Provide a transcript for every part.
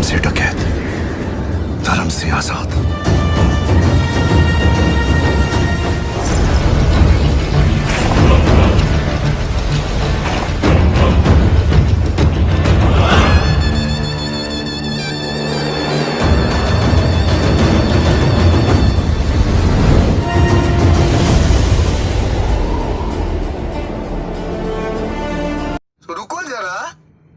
से डकैत, धर्म से आजाद। रुको जरा,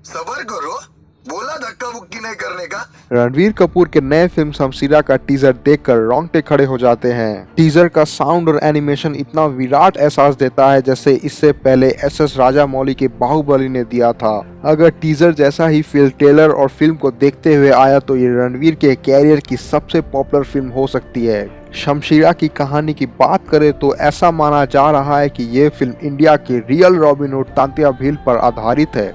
सब्र करो। बोला धक्का मुक्की नहीं करने का। रणवीर कपूर के नए फिल्म शमशीरा का टीजर देखकर रोंगटे खड़े हो जाते हैं। टीजर का साउंड और एनिमेशन इतना विराट एहसास देता है जैसे इससे पहले एस राजामौली के बाहुबली ने दिया था। अगर टीजर जैसा ही फील ट्रेलर और फिल्म को देखते हुए आया तो ये रणवीर के कैरियर की सबसे पॉपुलर फिल्म हो सकती है। शमशीरा की कहानी की बात करें तो ऐसा माना जा रहा है कि ये फिल्म इंडिया के real robin hood Tantya Bhil पर आधारित है।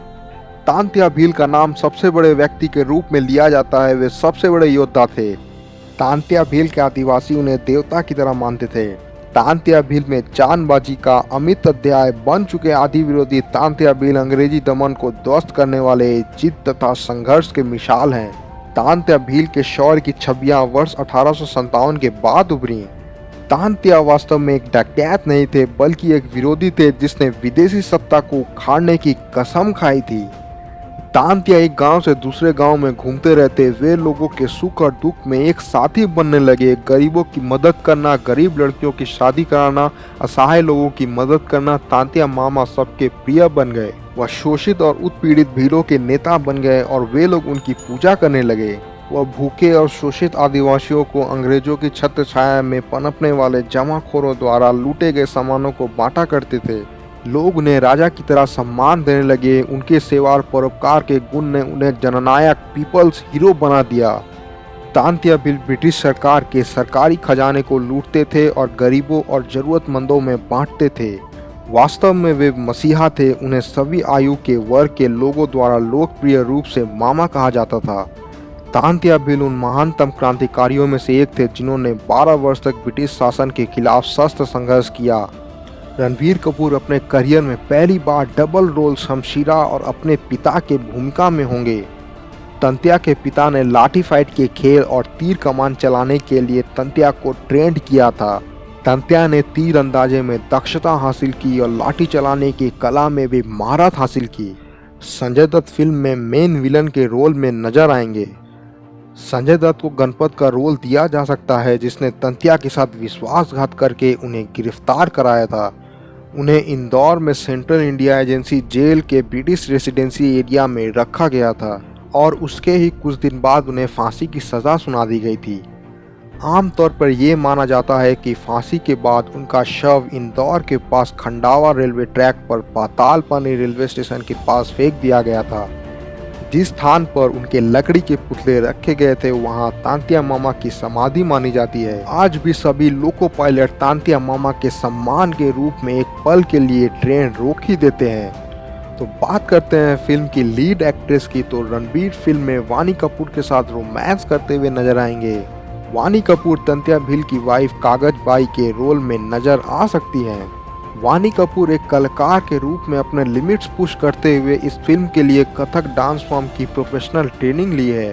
तांत्या भील का नाम सबसे बड़े व्यक्ति के रूप में लिया जाता है। वे सबसे बड़े योद्धा थे। तांत्या भील के आदिवासी उन्हें देवता की तरह मानते थे। तांत्या भील में चांदबाजी का अमित अध्याय बन चुके आदि विरोधी तांत्या भील अंग्रेजी दमन को ध्वस्त करने वाले जिद तथा संघर्ष के मिसाल हैं। तांत्या भील के शौर्य की छवियां वर्ष 1857 के बाद उभरी। तांत्या वास्तव में एक डकैत नहीं थे बल्कि एक विरोधी थे जिसने विदेशी सत्ता को उखाड़ने की कसम खाई थी। तांत्या एक गांव से दूसरे गांव में घूमते रहते। वे लोगों के सुख और दुख में एक साथी बनने लगे। गरीबों की मदद करना, गरीब लड़कियों की शादी कराना, असहाय लोगों की मदद करना तांत्या मामा सबके प्रिय बन गए। वह शोषित और उत्पीड़ित भीलों के नेता बन गए और वे लोग उनकी पूजा करने लगे। वह भूखे और शोषित आदिवासियों को अंग्रेजों की छत्र छाया में पनपने वाले जमाखोरों द्वारा लूटे गए सामानों को बांटा करते थे। लोग उन्हें राजा की तरह सम्मान देने लगे। उनके सेवा और परोपकार के गुण ने उन्हें जननायक पीपल्स हीरो बना दिया। तांत्या भील ब्रिटिश सरकार के सरकारी खजाने को लूटते थे और गरीबों और जरूरतमंदों में बांटते थे। वास्तव में वे मसीहा थे। उन्हें सभी आयु के वर्ग के लोगों द्वारा लोकप्रिय रूप से मामा कहा जाता था। तांत्या भील उन महानतम क्रांतिकारियों में से एक थे जिन्होंने 12 वर्ष तक ब्रिटिश शासन के खिलाफ सख्त संघर्ष किया। रणवीर कपूर अपने करियर में पहली बार डबल रोल शमशीरा और अपने पिता के भूमिका में होंगे। तांत्या के पिता ने लाठी फाइट के खेल और तीर कमान चलाने के लिए तांत्या को ट्रेंड किया था। तांत्या ने तीर अंदाजे में दक्षता हासिल की और लाठी चलाने की कला में भी महारत हासिल की। संजय दत्त फिल्म में मेन विलन के रोल में नजर आएंगे। संजय दत्त को गणपत का रोल दिया जा सकता है जिसने तांत्या के साथ विश्वासघात करके उन्हें गिरफ्तार कराया था। उन्हें इंदौर में सेंट्रल इंडिया एजेंसी जेल के ब्रिटिश रेसिडेंसी एरिया में रखा गया था और उसके ही कुछ दिन बाद उन्हें फांसी की सज़ा सुना दी गई थी। आमतौर पर यह माना जाता है कि फांसी के बाद उनका शव इंदौर के पास खंडावा रेलवे ट्रैक पर पाताल पानी रेलवे स्टेशन के पास फेंक दिया गया था। जिस स्थान पर उनके लकड़ी के पुतले रखे गए थे वहां तांत्या मामा की समाधि मानी जाती है। आज भी सभी लोको पायलट तांत्या मामा के सम्मान के रूप में एक पल के लिए ट्रेन रोक ही देते हैं। तो बात करते हैं फिल्म की लीड एक्ट्रेस की, तो रणबीर फिल्म में वानी कपूर के साथ रोमांस करते हुए नजर आएंगे। वानी कपूर तांत्या भील की वाइफ कागज बाई के रोल में नजर आ सकती हैं। वानी कपूर एक कलाकार के रूप में अपने लिमिट्स पुश करते हुए इस फिल्म के लिए कथक डांस फॉर्म की प्रोफेशनल ट्रेनिंग ली है।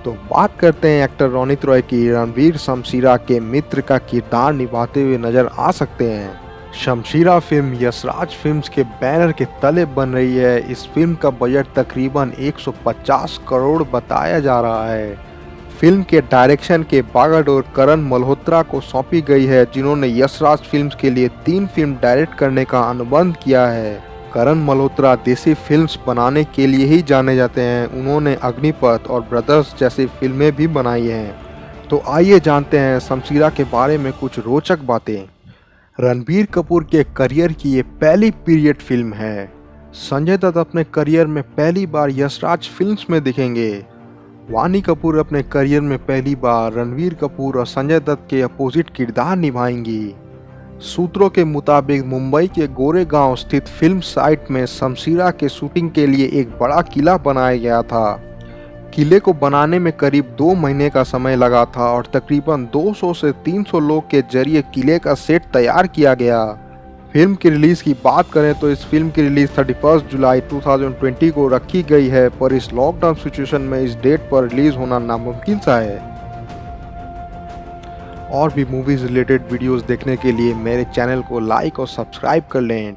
तो बात करते हैं एक्टर रोनित रॉय की। रणवीर शमशीरा के मित्र का किरदार निभाते हुए नजर आ सकते हैं। शमशीरा फिल्म यशराज फिल्म्स के बैनर के तले बन रही है। इस फिल्म का बजट तकरीबन 150 करोड़ बताया जा रहा है। फिल्म के डायरेक्शन के बागडोर करण मल्होत्रा को सौंपी गई है जिन्होंने यशराज फिल्म्स के लिए 3 फिल्म डायरेक्ट करने का अनुबंध किया है। करण मल्होत्रा देसी फिल्म्स बनाने के लिए ही जाने जाते हैं। उन्होंने अग्निपथ और ब्रदर्स जैसी फिल्में भी बनाई हैं। तो आइए जानते हैं शमशीरा के बारे में कुछ रोचक बातें। रणबीर कपूर के करियर की ये पहली पीरियड फिल्म है। संजय दत्त अपने करियर में पहली बार यशराज फिल्म्स में दिखेंगे। वानी कपूर अपने करियर में पहली बार रणवीर कपूर और संजय दत्त के अपोजिट किरदार निभाएंगी। सूत्रों के मुताबिक मुंबई के गोरेगांव स्थित फिल्म साइट में शमशीरा के शूटिंग के लिए एक बड़ा किला बनाया गया था। किले को बनाने में करीब 2 महीने का समय लगा था और तकरीबन 200 से 300 लोग के जरिए किले का सेट तैयार किया गया। फिल्म की रिलीज की बात करें तो इस फिल्म की रिलीज 31 जुलाई 2020 को रखी गई है, पर इस लॉकडाउन सिचुएशन में इस डेट पर रिलीज होना नामुमकिन सा है। और भी मूवीज रिलेटेड वीडियोस देखने के लिए मेरे चैनल को लाइक और सब्सक्राइब कर लें।